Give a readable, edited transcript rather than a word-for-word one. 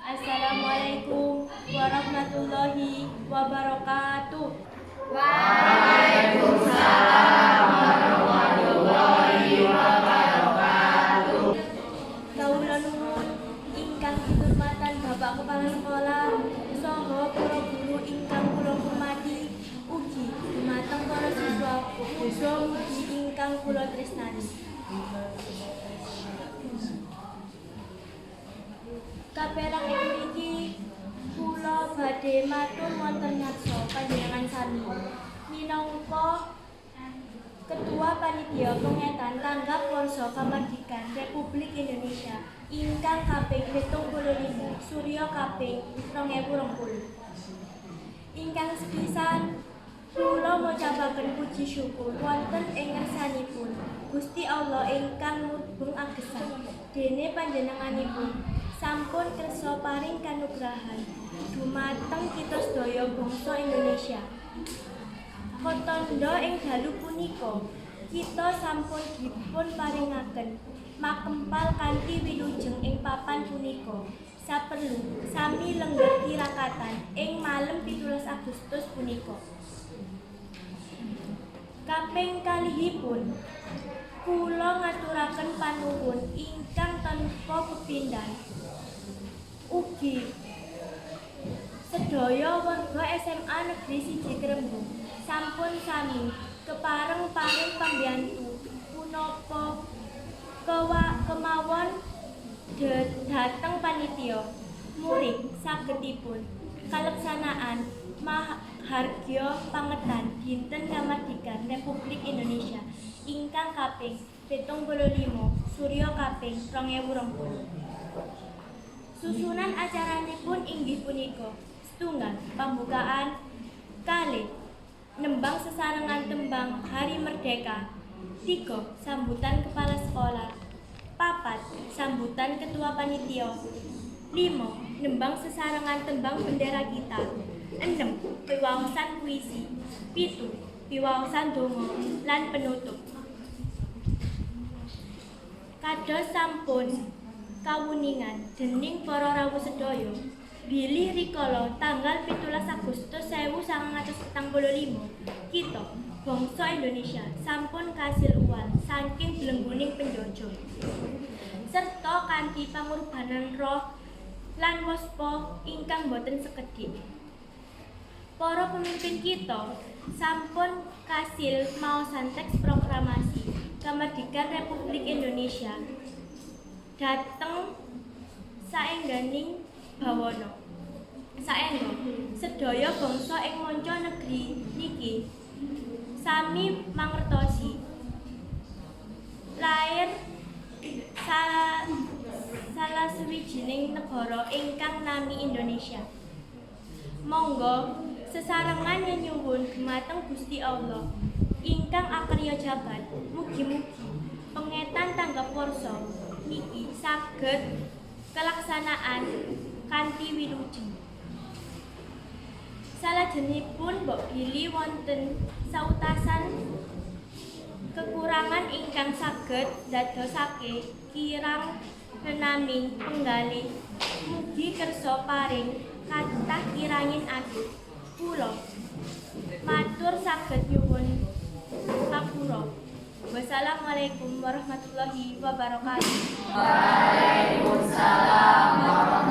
Assalamualaikum warahmatullahi wabarakatuh. Waalaikumsalam warahmatullahi wabarakatuh. Kawula nuwun ingkang kinurmatan Bapak Kepala Sekolah saha para guru ingkang kula hormati, ugi dumateng para siswa Desa Mugi ingkang kula tresnani. Kaperang ing mriki kula badhe matur wonten ngarsa panjenengan sami minangka Ketua Panitia Pengetan Tanggap Warsa Kamardikan Republik Indonesia ingkang kaping 75 Surya kaping 2020. Ingkang sepisan kula mocapaken puji syukur wonten ing ngarsanipun Gusti Allah ingkang mubeng agesang dene panjenenganipun sampun kersa paring kanugrahan dumateng kita sedaya bangsa Indonesia. Katandha ing dalu punika kita sampun dipun paringaken makempal kanthi wilujeng ing papan punika. Saperlu sami lenggah tirakatan ing malem 17 Agustus punika. Kaping kalihipun kula ngaturaken panuwun ingkang tanpa pepindhan ugi sedaya warga SMA Negeri 1 Krembung sampun sami kepareng paring pambiyantu punapa kemawon dhateng panitia murid sagedipun kaleksanaan mahargya pangetan dinten kamardikan Republik Indonesia ingkang kaping 75 Surya kaping 2020. Susunan acaranipun inggih punika: setunggal pambukaan, kalih nembang sesarengan tembang Hari Merdeka, 3 sambutan kepala sekolah, 4 sambutan ketua panitia, 5 nembang sesarengan tembang bendera kita, 6 piwaosan puisi, 7 piwaosan donga lan penutup. Kados sampun kawuningan dening para rawuh sedaya bilih rikala tanggal 17 Agustus 1945 kita bangsa Indonesia sampun kasil uwal saking belengguning penjajah serta kanthi pangorbanan roh lan waspa ingkang boten sekedhik. Para pemimpin kita sampun kasil maosan teks proklamasi Kamardikan Republik Indonesia dhateng saengganing bawana. Saengga sedaya bangsa ing manca negeri niki sami mangertosi lair salah sawijining negara ingkang nami Indonesia. Monggo sesarengan nyuwun dumateng Gusti Allah ingkang akarya jagat, mugi-mugi pengetan tanggap warsa niki saged kelaksanaan kanthi wilujeng. Salajengipun mbok bilih wonten sautasan kekurangan ingkang saged ndadosake kirang nenaming penggalih mugi kersa paring kathah kirangin ati. Kula matur saged nyuwun kapura. Wassalamualaikum warahmatullahi wabarakatuh. Waalaikumsalam warahmatullahi wabarakatuh.